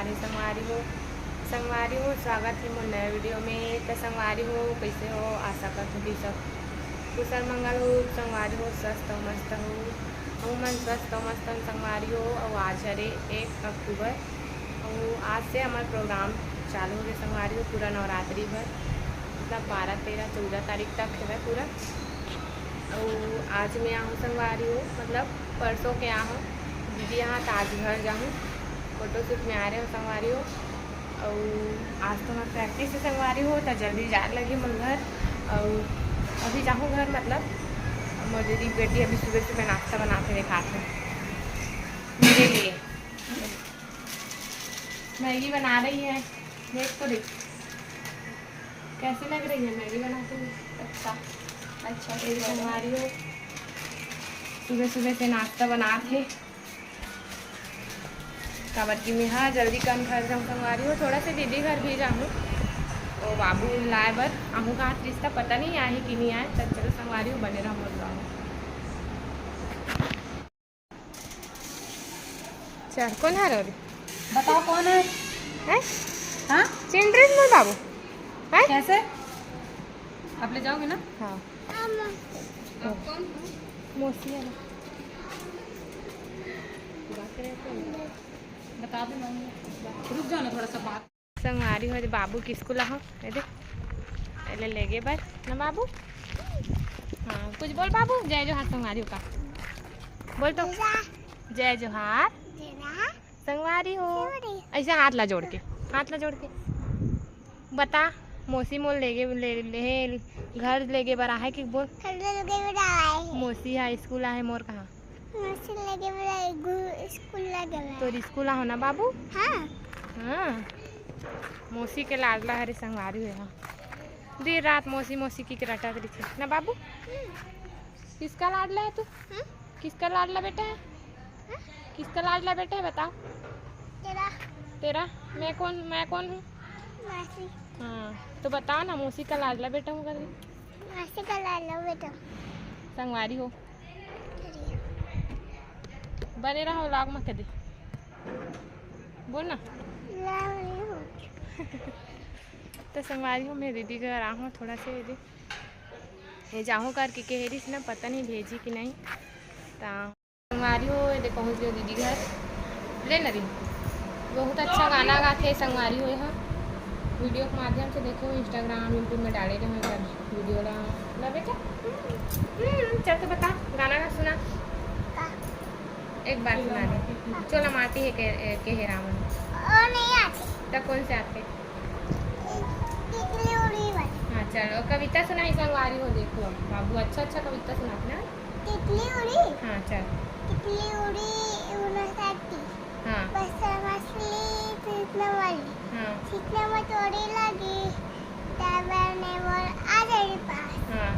हमारे संगवारी हो स्वागत है मोर नए वीडियो में। तो संगवारी हो कैसे हो, आशा करते कि सब कुशल मंगल हो। संगवारी हो स्वस्थ हो मस्त हो, हूँ मन स्वस्थ हो मस्त संगवारी हो। और आज है 1 अक्टूबर और आज से हमारा प्रोग्राम चालू हो गया संगवारी हो। पूरा नवरात्रि भर मतलब 12, 13, 14 तारीख तक है पूरा। और आज मैं आऊँ संगवारी हो मतलब परसों के यहाँ दीदी यहाँ ताजघर जाऊँ, फोटोशूट में आ रहे हो संगवारी हो। और आज तो मैं प्रैक्टिस से संगवारी हो तो जल्दी जा लगी मन घर। और अभी जाऊँ घर मतलब मेरी बेटी अभी सुबह सुबह नाश्ता बना के दिखाते हैं मेरे लिए। मैगी बना रही है, देख तो देख कैसी लग रही है मैगी बनाते हुए। अच्छा संगवारी हो सुबह सुबह से नाश्ता बना के काबर की मैं हाँ जल्दी कम घर जाऊँ संगवारी हो। थोड़ा से दीदी घर भी जाऊँ और बाबू लाए बर आहूँ का रिश्ता पता नहीं आए कि नहीं आए। तब चलो संगवारी हो बने रहा बोल रहा हूँ। चल कौन है रे बताओ कौन है? हाँ चिल्ड्रन में बाबू है कैसे आप ले जाओगे ना? हाँ आप कौन? मौसी है बता दो मम्मी, रुक जाओ ना थोड़ा सा बात। संगवारी हो बाबू की स्कूल आहो देख ले गए बार ना बाबू। हाँ कुछ बोल बाबू। जय जोहार संगवारी हो का बोल तो। जय जोहार संगवारी हो। ऐसे हाथ ला जोड़ के बता। मौसी मोल ले घर लेके बड़ा है कि बोल। मौसी है स्कूल है मोर कहाँ तो स्कूल हो ना बाबू। हाँ मौसी के लाडला हरे संगवारी हुए। हाँ देर रात मौसी की रटा करी थी ना बाबू। किसका लाडला है तू? किसका लाडला बेटा है? किसका लाडला बेटा है बताओ। तेरा मैं कौन हूँ? हाँ तो बताओ ना मौसी का लाडला बेटा हूँ संगवारी हो। बने रहो व्लॉग में कभी बोल ना। तो संगवारी हो मैं दीदी घर आ हूँ थोड़ा से ये जाऊँ करके कह रही ना पता नहीं भेजी कि नहीं। तो संगवारी हो ये पहुँच गए दीदी घर ले नरी। बहुत अच्छा गाना गाते संगवारी हो। यहाँ वीडियो के माध्यम से देखो इंस्टाग्राम यूट्यूब में डाले रहे वीडियो ला बेटा। चल तो बता गाना का सुना एक बार सुना दे। चलो माती है के रावण नहीं आते तो कौन से आते? हाँ चलो कविता सुनाई संगवारी हो। देखो बाबू अच्छा कविता सुनाते ना। हाँ चल हाँ हाँ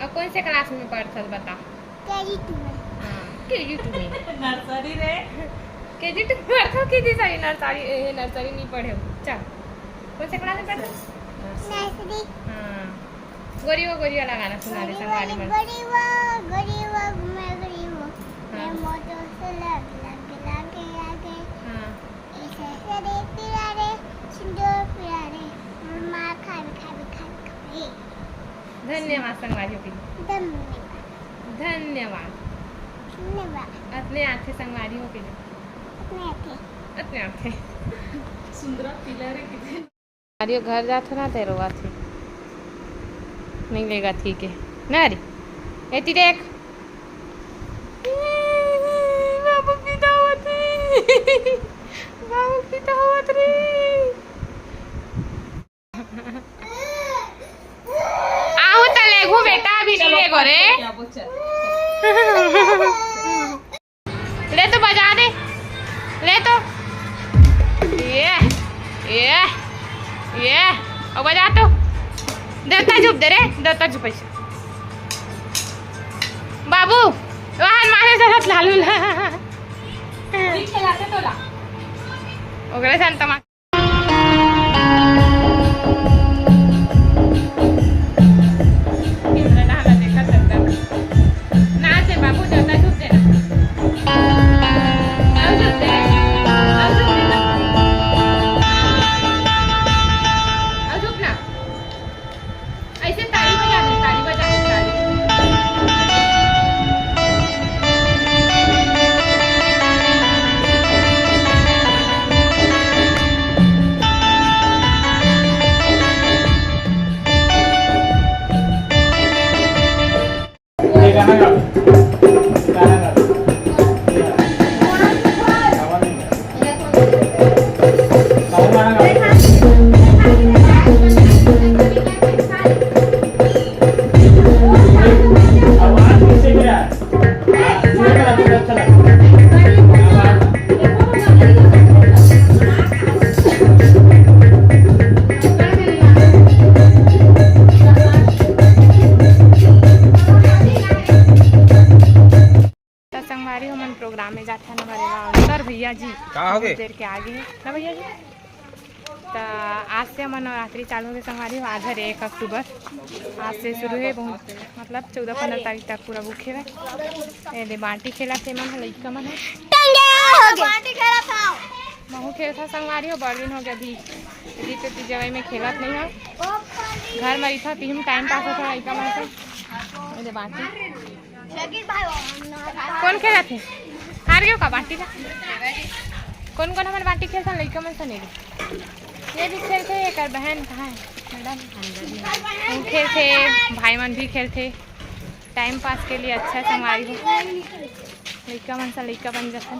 और कौन से क्लास में पढ़ते बता? KG2 में नर्सरी रे KG2 पढ़ते कितनी सारी नर्सरी नहीं पढ़े हो। चल कौन से क्लास में पढ़ते? हाँ गोरिया लगाना सुना रहे संगवारी में। धन्यवाद संगवारी हो धन्यवाद अपने आथे संगवारी हो अपने आथे सुंदरा पिलर कितने अरे घर जाते ना तेरो थी नहीं लेगा ठीक है ना। अरे एती देख बाबू पिता होत रे आहू तो लेगू बेटा अभी नहीं लेगो रे। ले तो बजा दे ले तो ये और बजा तो देवता झुप दे रे देवता झुप ऐसे बाबू वहां मारे जरा लालू ला खेलाते तो ला ओकरे संतमा नाचे बाबू देवता झुप दे ना झुप दे देर के आगे है ना भैया जी। तो आज से हमारा नवरात्रि चालू हो गए संगवारी हो। आज है 1 अक्टूबर, आज से शुरू है। बहुत मतलब 14-15 तारीख तक पूरा भूखे है। ये बाटी खेला थे मन लड़का मन है महू खेल था संगवारी हो। बड़ दिन हो गया अभी तो जगह में खेलत नहीं है। घर में था तीन टाइम पास होता लड़का मन से। बाटी कौन खेला थे हार गयो का बाटी का। कौन कौन हमारे बाटी खेलता लड़का मन से नहीं। ये भी खेलते एक बहन कहाँ है मैडम हम खेलते। भाई मन भी खेलते टाइम पास के लिए अच्छा संगवारी हो। लड़का मन सा लड़का बन जाता।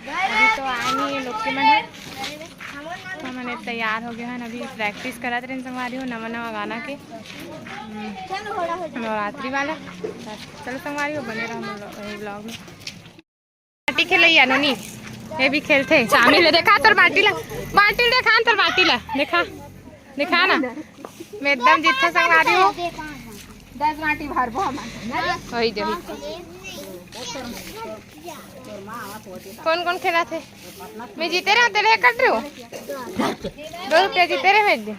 अभी तो आए नहीं ये लोग के मन है। तो मैंने तैयार हो गया है अभी प्रैक्टिस करा थे संगवारी हो नवा नवा गाना के नवरात्रि वाला। चलो संगवारी हो बने रहो ब्लॉग में। बाटी खेल नोनी ये भी खेलते शामिल है। देखा तोर बाटी ला देखा तोर बाटी ला देखा ना मैं एकदम जीतता संगवारी हो 10 बाटी भरबो वही दे। कौन कौन खेला थे मैं जीते रहे तेरे कट रहे हो 2 रुपया जीते रहे मैं दिन।